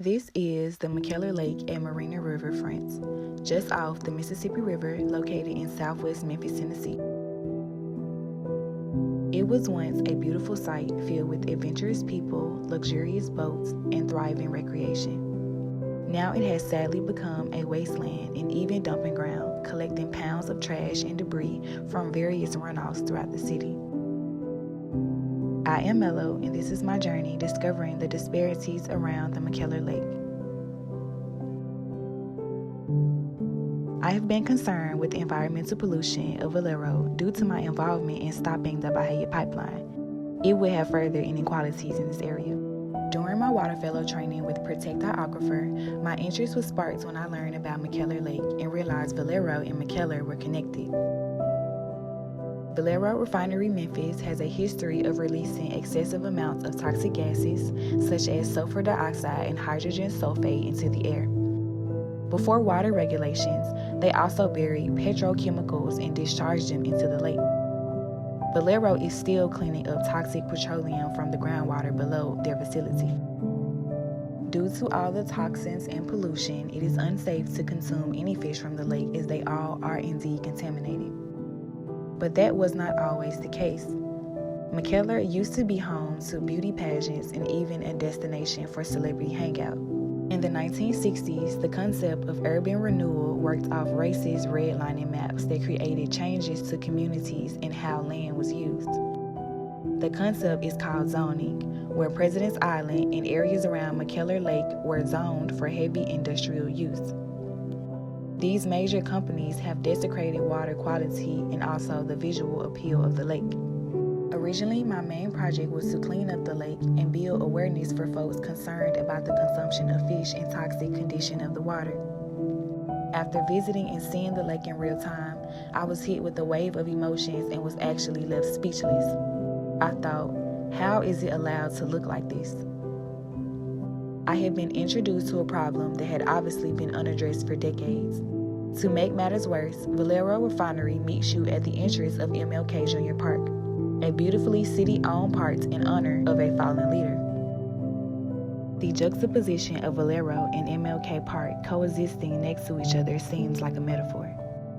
This is the McKellar Lake and Marina Riverfronts, just off the Mississippi River, located in southwest Memphis, Tennessee. It was once a beautiful site filled with adventurous people, luxurious boats, and thriving recreation. Now it has sadly become a wasteland and even dumping ground, collecting pounds of trash and debris from various runoffs throughout the city. I am Melo, and this is my journey discovering the disparities around the McKellar Lake. I have been concerned with the environmental pollution of Valero due to my involvement in stopping the Bahia pipeline. It would have further inequalities in this area. During my water fellow training with Protect Our Aquifer, my interest was sparked when I learned about McKellar Lake and realized Valero and McKellar were connected. Valero Refinery Memphis has a history of releasing excessive amounts of toxic gases such as sulfur dioxide and hydrogen sulfate into the air. Before water regulations, they also buried petrochemicals and discharged them into the lake. Valero is still cleaning up toxic petroleum from the groundwater below their facility. Due to all the toxins and pollution, it is unsafe to consume any fish from the lake as they all are indeed contaminated. But that was not always the case. McKellar used to be home to beauty pageants and even a destination for celebrity hangout. In the 1960s, the concept of urban renewal worked off racist redlining maps that created changes to communities and how land was used. The concept is called zoning, where President's Island and areas around McKellar Lake were zoned for heavy industrial use. These major companies have desecrated water quality and also the visual appeal of the lake. Originally, my main project was to clean up the lake and build awareness for folks concerned about the consumption of fish and toxic condition of the water. After visiting and seeing the lake in real time, I was hit with a wave of emotions and was actually left speechless. I thought, how is it allowed to look like this? I had been introduced to a problem that had obviously been unaddressed for decades. To make matters worse, Valero Refinery meets you at the entrance of MLK Park, a beautifully city-owned park in honor of a fallen leader. The juxtaposition of Valero and MLK Park coexisting next to each other seems like a metaphor.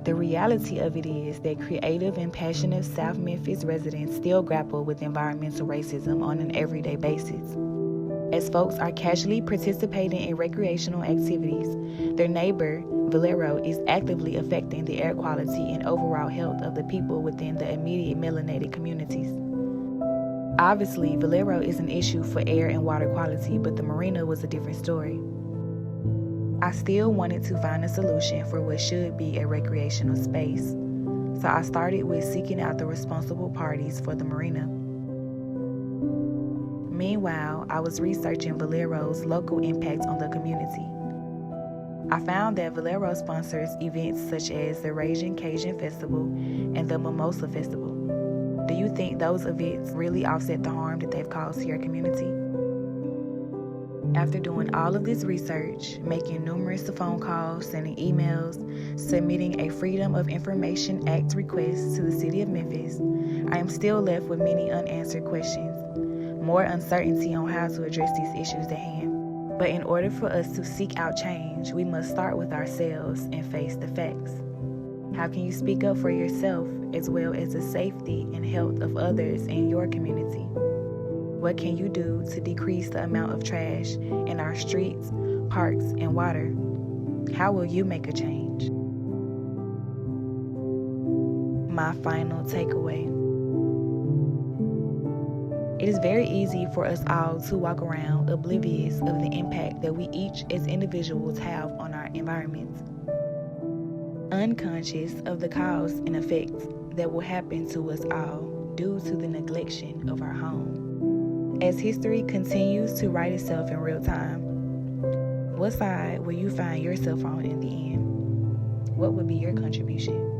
The reality of it is that creative and passionate South Memphis residents still grapple with environmental racism on an everyday basis. As folks are casually participating in recreational activities, their neighbor, Valero, is actively affecting the air quality and overall health of the people within the immediate melanated communities. Obviously, Valero is an issue for air and water quality, but the marina was a different story. I still wanted to find a solution for what should be a recreational space, so I started with seeking out the responsible parties for the marina. Meanwhile, I was researching Valero's local impact on the community. I found that Valero sponsors events such as the Raging Cajun Festival and the Mimosa Festival. Do you think those events really offset the harm that they've caused to your community? After doing all of this research, making numerous phone calls, sending emails, submitting a Freedom of Information Act request to the city of Memphis, I am still left with many unanswered questions, more uncertainty on how to address these issues at hand. But in order for us to seek out change, we must start with ourselves and face the facts. How can you speak up for yourself as well as the safety and health of others in your community? What can you do to decrease the amount of trash in our streets, parks, and water? How will you make a change? My final takeaway. It is very easy for us all to walk around oblivious of the impact that we each as individuals have on our environment, unconscious of the cause and effect that will happen to us all due to the neglection of our home. As history continues to write itself in real time, what side will you find yourself on in the end? What would be your contribution?